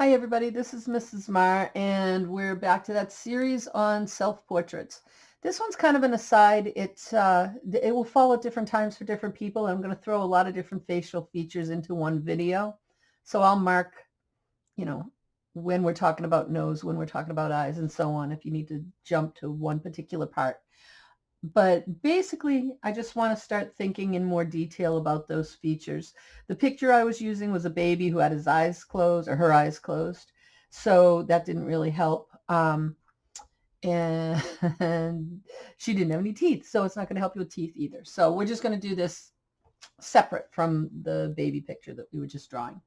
Hi everybody, this is Mrs. Marr, and we're back to that series on self-portraits. This one's kind of an aside. It will fall at different times for different people, and I'm going to throw a lot of different facial features into one video. So I'll mark, you know, when we're talking about nose, when we're talking about eyes, and so on, if you need to jump to one particular part. But basically, I just want to start thinking in more detail about those features. The picture I was using was a baby who had his eyes closed or her eyes closed. So that didn't really help. And she didn't have any teeth. So it's not going to help you with teeth either. So we're just going to do this separate from the baby picture that we were just drawing.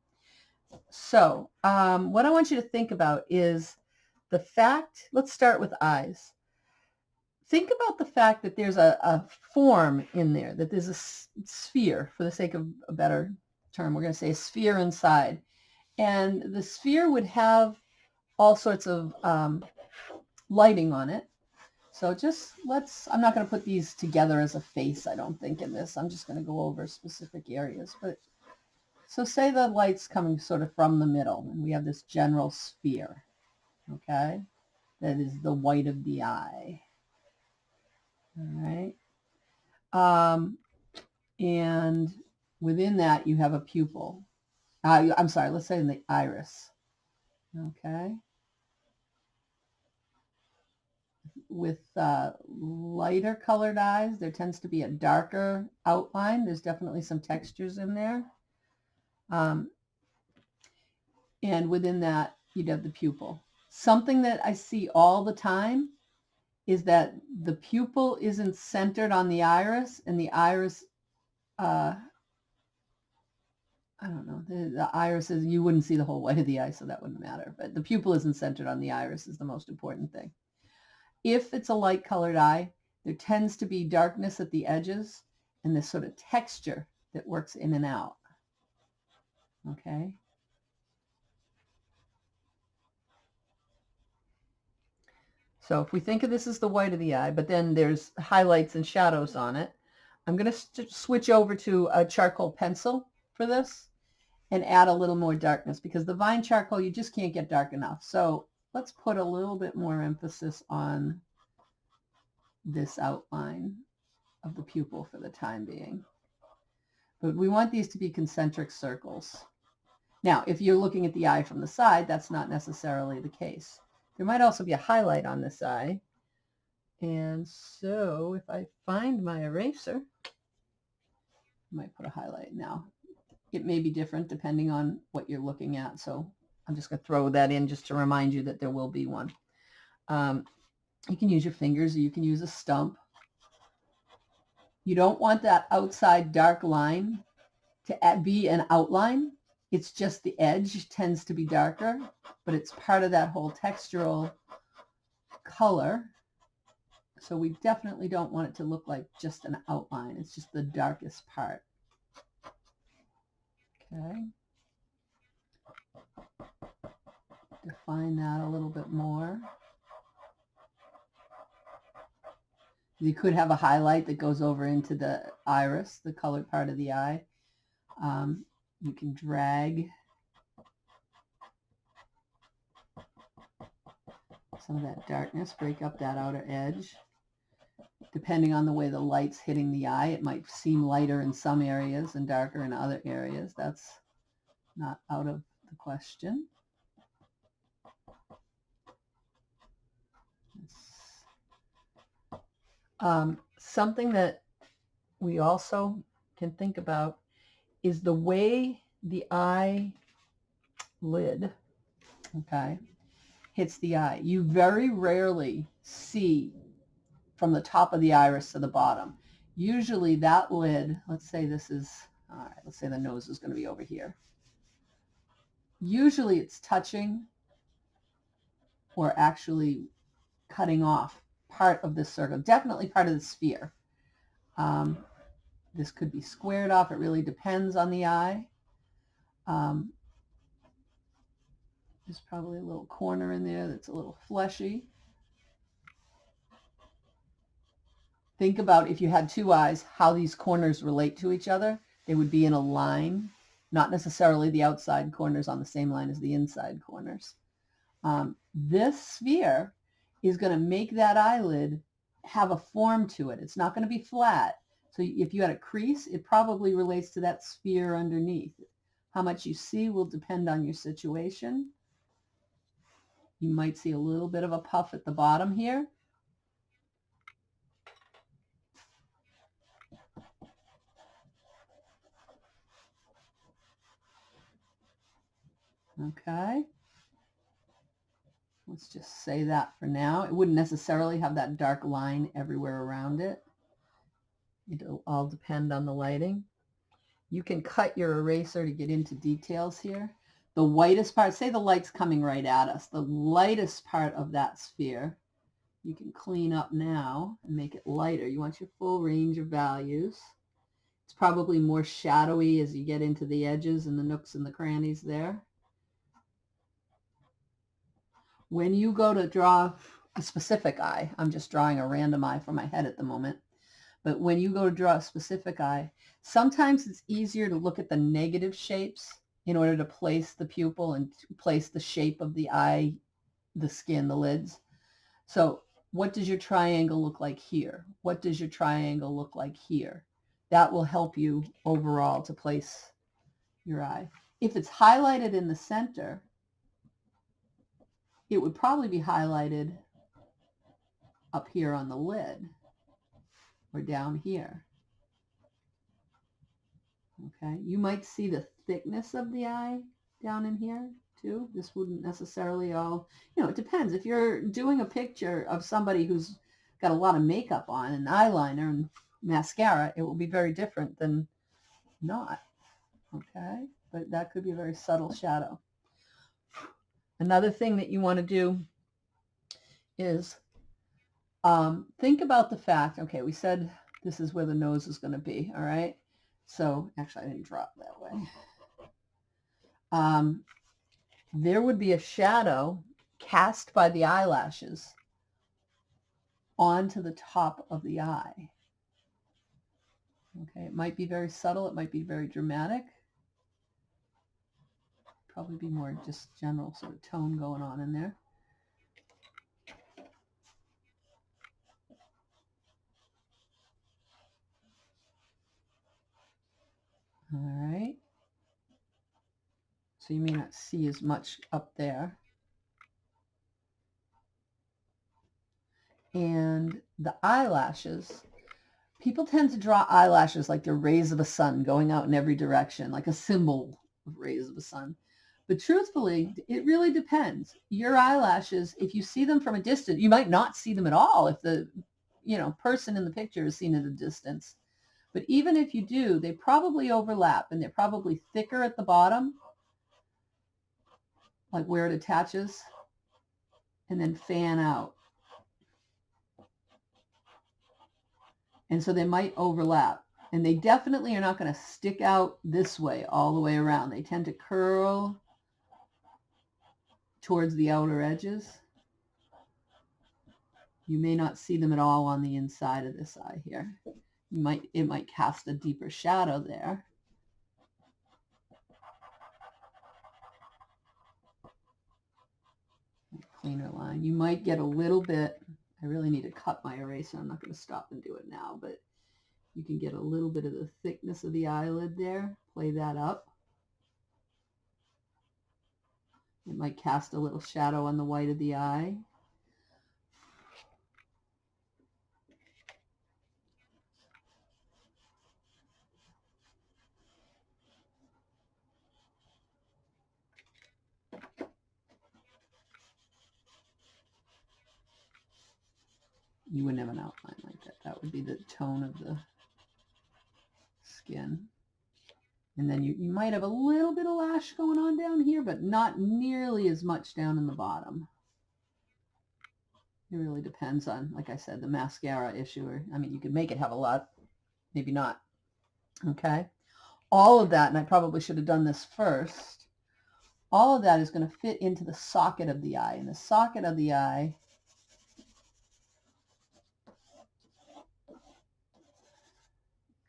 So what I want you to think about is the fact, let's start with eyes. Think about the fact that there's a form in there, that there's a sphere, for the sake of a better term. We're going to say a sphere inside. And the sphere would have all sorts of lighting on it. So I'm not going to put these together as a face, I don't think, in this. I'm just going to go over specific areas. So say the light's coming sort of from the middle, and we have this general sphere, okay? That is the white of the eye. All right. And within that, you have a pupil. I'm sorry, let's say in the iris. Okay. With lighter colored eyes, there tends to be a darker outline. There's definitely some textures in there. And within that, you'd have the pupil. Something that I see all the time is that the pupil isn't centered on the iris, and the iris, I don't know, the iris is, you wouldn't see the whole white of the eye, so that wouldn't matter. But the pupil isn't centered on the iris is the most important thing. If it's a light colored eye, there tends to be darkness at the edges and this sort of texture that works in and out. Okay. So if we think of this as the white of the eye, but then there's highlights and shadows on it, I'm going to switch over to a charcoal pencil for this and add a little more darkness, because the vine charcoal, you just can't get dark enough. So let's put a little bit more emphasis on this outline of the pupil for the time being. But we want these to be concentric circles. Now, if you're looking at the eye from the side, that's not necessarily the case. There might also be a highlight on this eye. And so if I find my eraser, I might put a highlight. Now, it may be different depending on what you're looking at. So I'm just going to throw that in just to remind you that there will be one. You can use your fingers, or you can use a stump. You don't want that outside dark line to be an outline. It's just the edge tends to be darker, but it's part of that whole textural color. So we definitely don't want it to look like just an outline. It's just the darkest part. Okay. Define that a little bit more. You could have a highlight that goes over into the iris, the colored part of the eye. You can drag some of that darkness, break up that outer edge. Depending on the way the light's hitting the eye, it might seem lighter in some areas and darker in other areas. That's not out of the question. Something that we also can think about is the way the eye lid, okay, hits the eye. You very rarely see from the top of the iris to the bottom. Usually that lid, let's say this is, all right, let's say the nose is going to be over here. Usually it's touching or actually cutting off part of this circle, definitely part of the sphere. This could be squared off. It really depends on the eye. There's probably a little corner in there that's a little fleshy. Think about if you had two eyes, how these corners relate to each other. They would be in a line not necessarily the outside corners on the same line as the inside corners. This sphere is going to make that eyelid have a form to it. It's not going to be flat. So if you had a crease, it probably relates to that sphere underneath. How much you see will depend on your situation. You might see a little bit of a puff at the bottom here. Okay. Let's just say that for now. It wouldn't necessarily have that dark line everywhere around it. It'll all depend on the lighting. You can cut your eraser to get into details here. The whitest part, say the light's coming right at us, the lightest part of that sphere, you can clean up now and make it lighter. You want your full range of values. It's probably more shadowy as you get into the edges and the nooks and the crannies there. When you go to draw a specific eye, I'm just drawing a random eye for my head at the moment, but when you go to draw a specific eye, sometimes it's easier to look at the negative shapes in order to place the pupil and to place the shape of the eye, the skin, the lids. So what does your triangle look like here? What does your triangle look like here? That will help you overall to place your eye. If it's highlighted in the center, it would probably be highlighted up here on the lid or down here. Okay, you might see the thickness of the eye down in here too. This wouldn't necessarily all, it depends. If you're doing a picture of somebody who's got a lot of makeup on and eyeliner and mascara, it will be very different than not. Okay, but that could be a very subtle shadow. Another thing that you want to do is think about the fact, okay, we said this is where the nose is going to be, all right? So actually I didn't draw it that way. There would be a shadow cast by the eyelashes onto the top of the eye. Okay, it might be very subtle, it might be very dramatic. Probably be more just general sort of tone going on in there. All right. So you may not see as much up there. And the eyelashes, people tend to draw eyelashes like they're rays of a sun going out in every direction, like a symbol of rays of a sun. But truthfully, it really depends. Your eyelashes, if you see them from a distance, you might not see them at all if the person in the picture is seen at a distance. But even if you do, they probably overlap and they're probably thicker at the bottom, like where it attaches, and then fan out. And so they might overlap. And they definitely are not going to stick out this way all the way around. They tend to curl towards the outer edges. You may not see them at all on the inside of this eye here. It might cast a deeper shadow there. Cleaner line. You might get a little bit, I really need to cut my eraser. I'm not going to stop and do it now, but you can get a little bit of the thickness of the eyelid there. Play that up. It might cast a little shadow on the white of the eye. You wouldn't have an outline like that. That would be the tone of the skin. And then you might have a little bit of lash going on down here, but not nearly as much down in the bottom. It really depends on, like I said, the mascara issue. I mean, you could make it have a lot, maybe not. Okay. All of that, and I probably should have done this first, all of that is going to fit into the socket of the eye. And the socket of the eye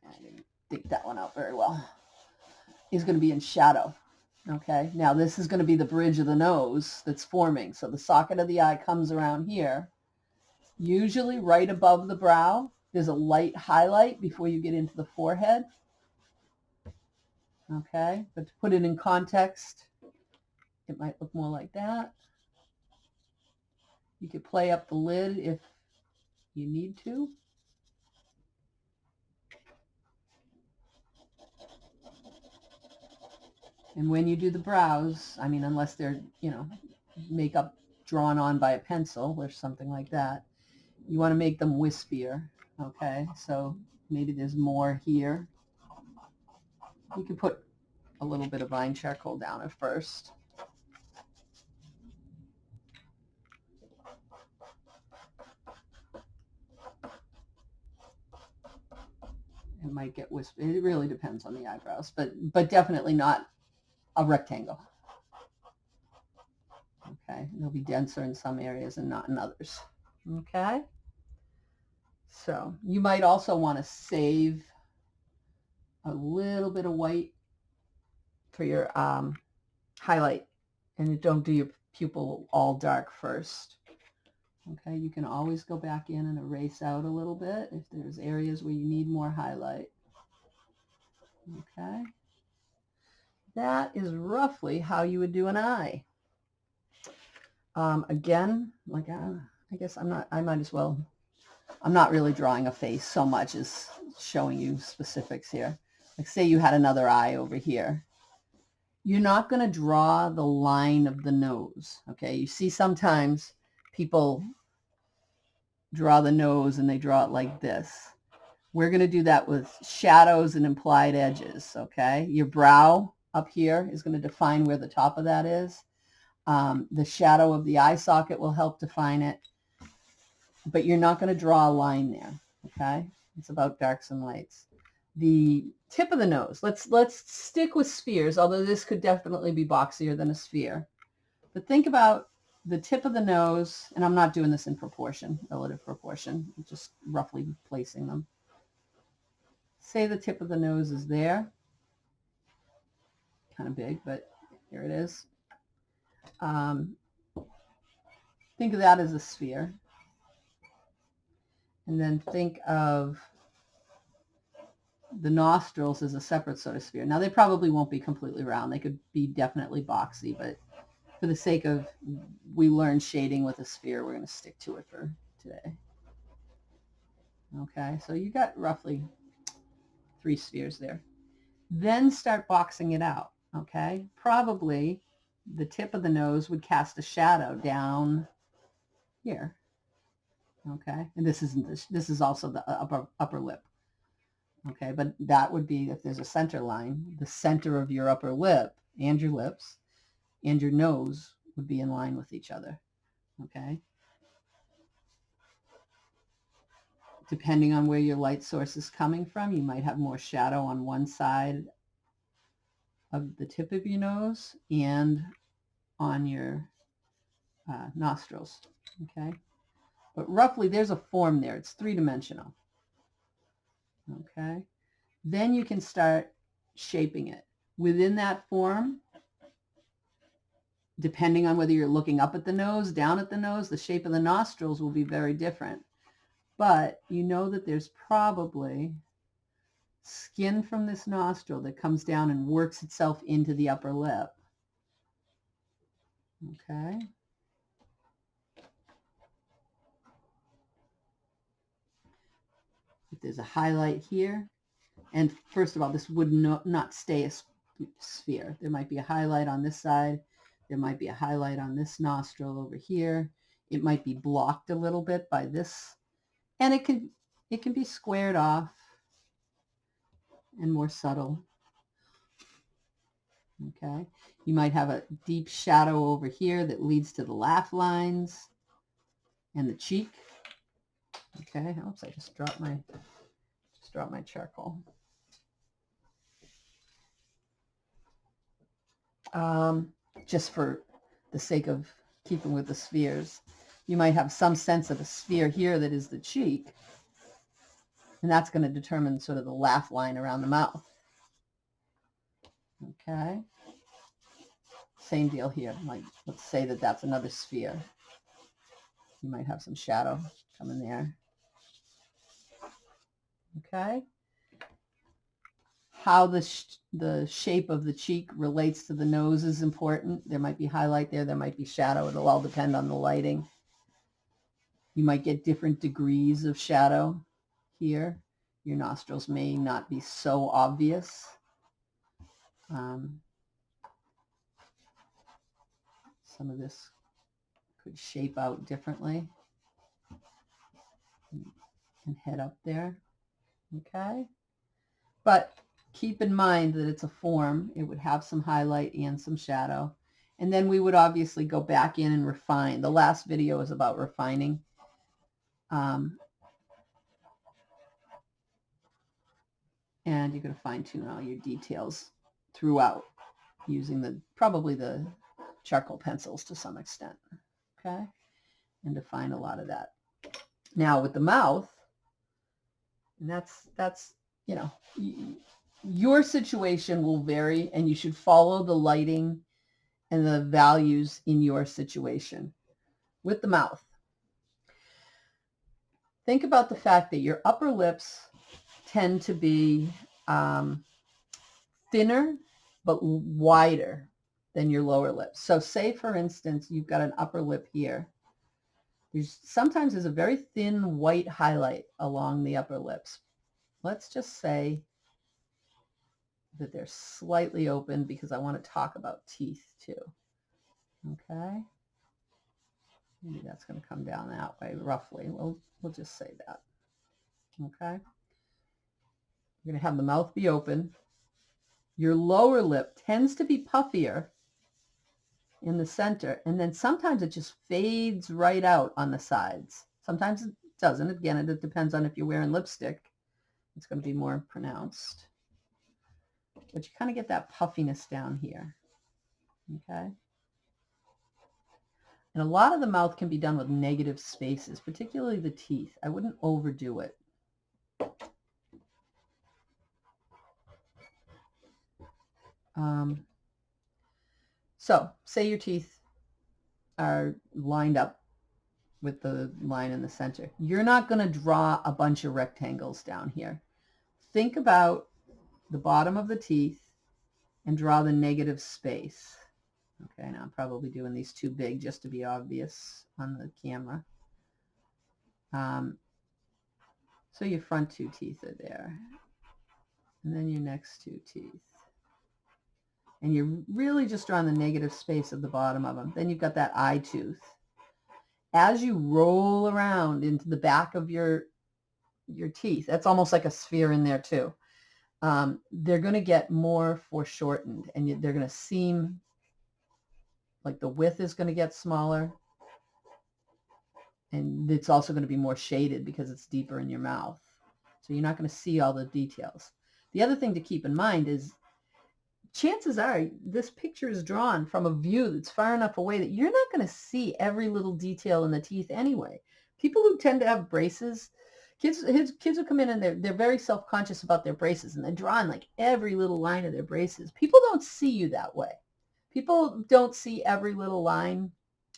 I didn't dig that one out very well. is going to be in shadow. Okay, now this is going to be the bridge of the nose that's forming. So the socket of the eye comes around here, usually right above the brow. There's a light highlight before you get into the forehead. Okay, but to put it in context, it might look more like that. You could play up the lid if you need to. And when you do the brows, I mean, unless they're, you know, makeup drawn on by a pencil or something like that, you want to make them wispier. Okay, so maybe there's more here. You can put a little bit of vine charcoal down at first. It might get wispy. It really depends on the eyebrows, but definitely not a rectangle. Okay, they'll be denser in some areas and not in others. Okay, so you might also want to save a little bit of white for your highlight, and don't do your pupil all dark first. Okay, you can always go back in and erase out a little bit if there's areas where you need more highlight. Okay, that is roughly how you would do an eye. Again, like I guess I might as well, I'm not really drawing a face so much as showing you specifics here. Like say you had another eye over here. You're not going to draw the line of the nose. Okay, you see sometimes people draw the nose and they draw it like this. We're going to do that with shadows and implied edges. Okay, your brow up here is going to define where the top of that is. The shadow of the eye socket will help define it, but you're not going to draw a line there. Okay, it's about darks and lights. The tip of the nose, let's stick with spheres, although this could definitely be boxier than a sphere. But think about the tip of the nose, and I'm not doing this in proportion, relative proportion, I'm just roughly placing them. Say the tip of the nose is there, kind of big, but here it is. Think of that as a sphere. And then think of the nostrils as a separate sort of sphere. Now, they probably won't be completely round. They could be definitely boxy, but for the sake of we learn shading with a sphere, we're going to stick to it for today. Okay, so you got roughly 3 spheres there. Then start boxing it out. Okay, probably the tip of the nose would cast a shadow down here. Okay, and this is also the upper lip. Okay, but that would be, if there's a center line, the center of your upper lip and your lips and your nose would be in line with each other. Okay, depending on where your light source is coming from, you might have more shadow on one side of the tip of your nose and on your nostrils. Okay, but roughly there's a form there. It's 3-dimensional. Okay, then you can start shaping it. Within that form, depending on whether you're looking up at the nose, down at the nose, the shape of the nostrils will be very different. But you know that there's probably skin from this nostril that comes down and works itself into the upper lip. Okay. If there's a highlight here, and first of all, this would not stay a sphere. There might be a highlight on this side. There might be a highlight on this nostril over here. It might be blocked a little bit by this, and it can be squared off and more subtle. Okay, you might have a deep shadow over here that leads to the laugh lines and the cheek. Okay, oops, I just dropped my charcoal. Just for the sake of keeping with the spheres, you might have some sense of a sphere here that is the cheek, and that's going to determine sort of the laugh line around the mouth. Okay. Same deal here. Like, let's say that that's another sphere. You might have some shadow coming there. Okay. How the shape of the cheek relates to the nose is important. There might be highlight there. There might be shadow. It'll all depend on the lighting. You might get different degrees of shadow here. Your nostrils may not be so obvious. Some of this could shape out differently and head up there. Okay. But keep in mind that it's a form. It would have some highlight and some shadow. And then we would obviously go back in and refine. The last video is about refining. And you're going to fine tune all your details throughout using probably the charcoal pencils to some extent. Okay. And define a lot of that. Now with the mouth, and that's, you know, your situation will vary and you should follow the lighting and the values in your situation. With the mouth, think about the fact that your upper lips tend to be thinner but wider than your lower lips. So say, for instance, you've got an upper lip here. Sometimes there's a very thin white highlight along the upper lips. Let's just say that they're slightly open because I want to talk about teeth too. Okay. Maybe that's going to come down that way roughly. We'll just say that. Okay. You're going to have the mouth be open. Your lower lip tends to be puffier in the center, and then sometimes it just fades right out on the sides. Sometimes it doesn't. Again, it depends on if you're wearing lipstick. It's going to be more pronounced. But you kind of get that puffiness down here. Okay. And a lot of the mouth can be done with negative spaces, particularly the teeth. I wouldn't overdo it. So say your teeth are lined up with the line in the center. You're not going to draw a bunch of rectangles down here. Think about the bottom of the teeth and draw the negative space. Okay, now I'm probably doing these too big just to be obvious on the camera. So your front two teeth are there. And then your next two teeth. And you're really just drawing the negative space of the bottom of them. Then you've got that eye tooth. As you roll around into the back of your teeth, that's almost like a sphere in there too. They're going to get more foreshortened, and they're going to seem like the width is going to get smaller. And it's also going to be more shaded because it's deeper in your mouth. So you're not going to see all the details. The other thing to keep in mind is chances are this picture is drawn from a view that's far enough away that you're not going to see every little detail in the teeth anyway. People who tend to have braces, kids who come in and they're very self-conscious about their braces and they're drawing like every little line of their braces. People don't see you that way. People don't see every little line.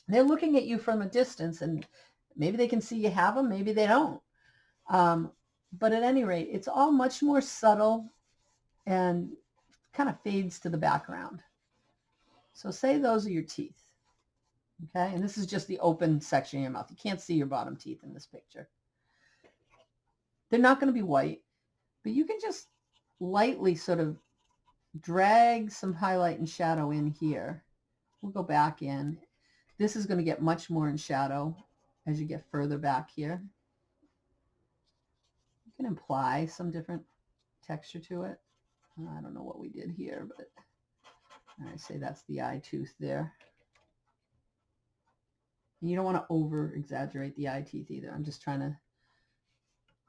They're looking at you from a distance, and maybe they can see you have them, maybe they don't. But at any rate, it's all much more subtle and kind of fades to the background. So say those are your teeth. Okay, and this is just the open section of your mouth. You can't see your bottom teeth in this picture. They're not going to be white, but you can just lightly sort of drag some highlight and shadow in here. We'll go back in. This is going to get much more in shadow as you get further back here. You can imply some different texture to it. I don't know what we did here, but I say that's the eye tooth there. And you don't want to over exaggerate the eye teeth either. I'm just trying to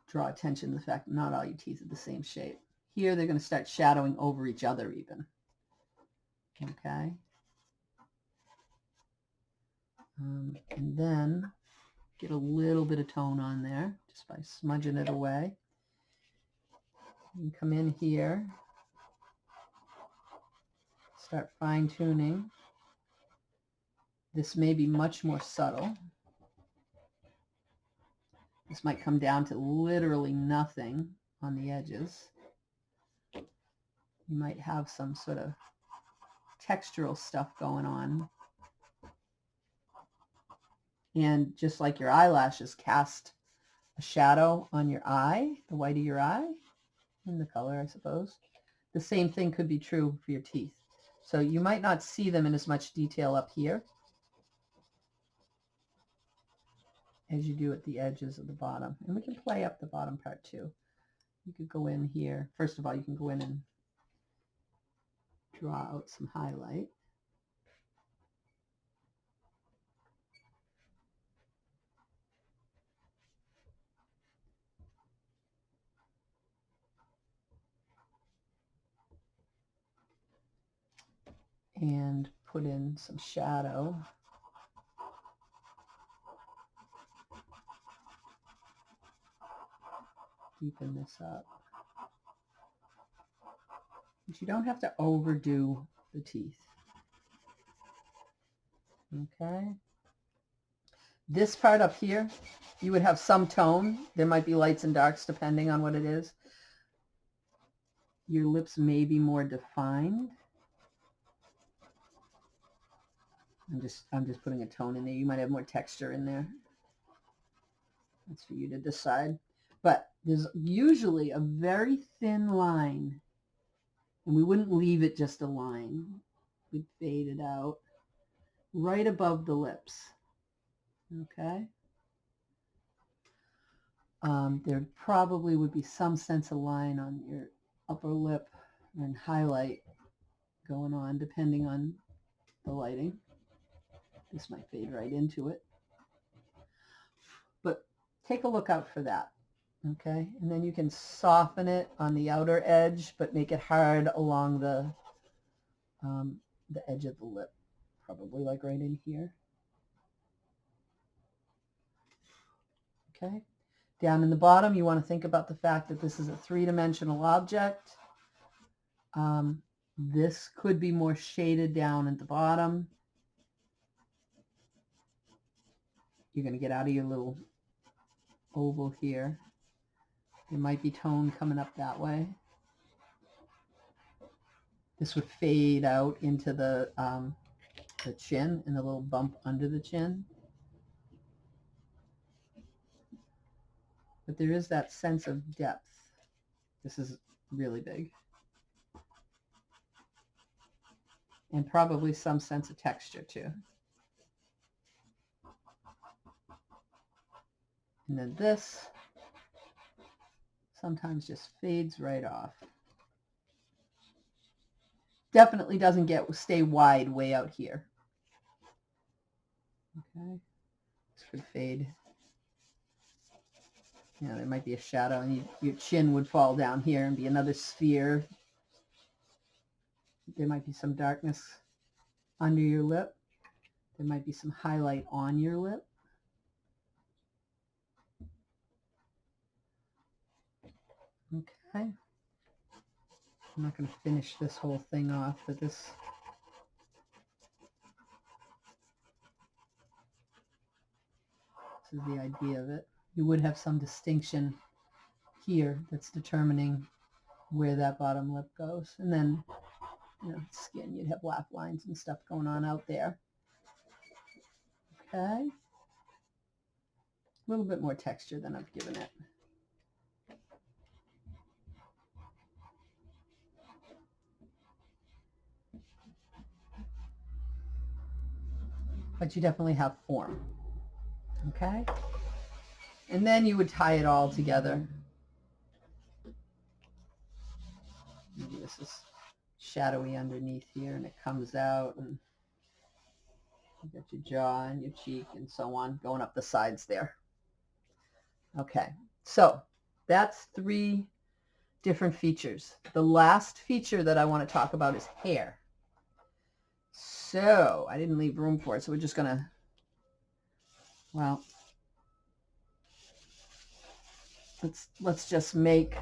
draw attention to the fact that not all your teeth are the same shape. Here they're going to start shadowing over each other even. Okay. And then get a little bit of tone on there just by smudging it away. You can come in here start fine tuning. This may be much more subtle. This might come down to literally nothing on the edges. You might have some sort of textural stuff going on. And just like your eyelashes cast a shadow on your eye, the white of your eye, and the color, I suppose, the same thing could be true for your teeth. So you might not see them in as much detail up here as you do at the edges of the bottom. And we can play up the bottom part too. You could go in here. First of all, you can go in and draw out some highlight. And put in some shadow. Deepen this up. But you don't have to overdo the teeth. Okay. This part up here, you would have some tone. There might be lights and darks depending on what it is. Your lips may be more defined. I'm just putting a tone in there. You might have more texture in there. That's for you to decide. But there's usually a very thin line, and we wouldn't leave it just a line. We'd fade it out right above the lips. Okay. There probably would be some sense of line on your upper lip and highlight going on depending on the lighting. This might fade right into it. But take a look out for that. Okay, and then you can soften it on the outer edge, but make it hard along the edge of the lip, probably like right in here. Okay, down in the bottom, you want to think about the fact that this is a three-dimensional object. This could be more shaded down at the bottom. You're going to get out of your little oval here. There might be tone coming up that way. This would fade out into the chin and the little bump under the chin. But there is that sense of depth. This is really big. And probably some sense of texture too. And then this sometimes just fades right off. Definitely doesn't stay wide way out here. Okay, this could fade. Yeah, there might be a shadow, and your chin would fall down here and be another sphere. There might be some darkness under your lip. There might be some highlight on your lip. Okay. I'm not going to finish this whole thing off, but this is the idea of it. You would have some distinction here that's determining where that bottom lip goes. And then, you know, skin, you'd have black lines and stuff going on out there. Okay. A little bit more texture than I've given it. But you definitely have form. Okay. And then you would tie it all together. Maybe this is shadowy underneath here, and it comes out, and you got your jaw and your cheek and so on going up the sides there. Okay, so that's 3 different features. The last feature that I want to talk about is hair. So I didn't leave room for it, so we're just gonna, well, let's just make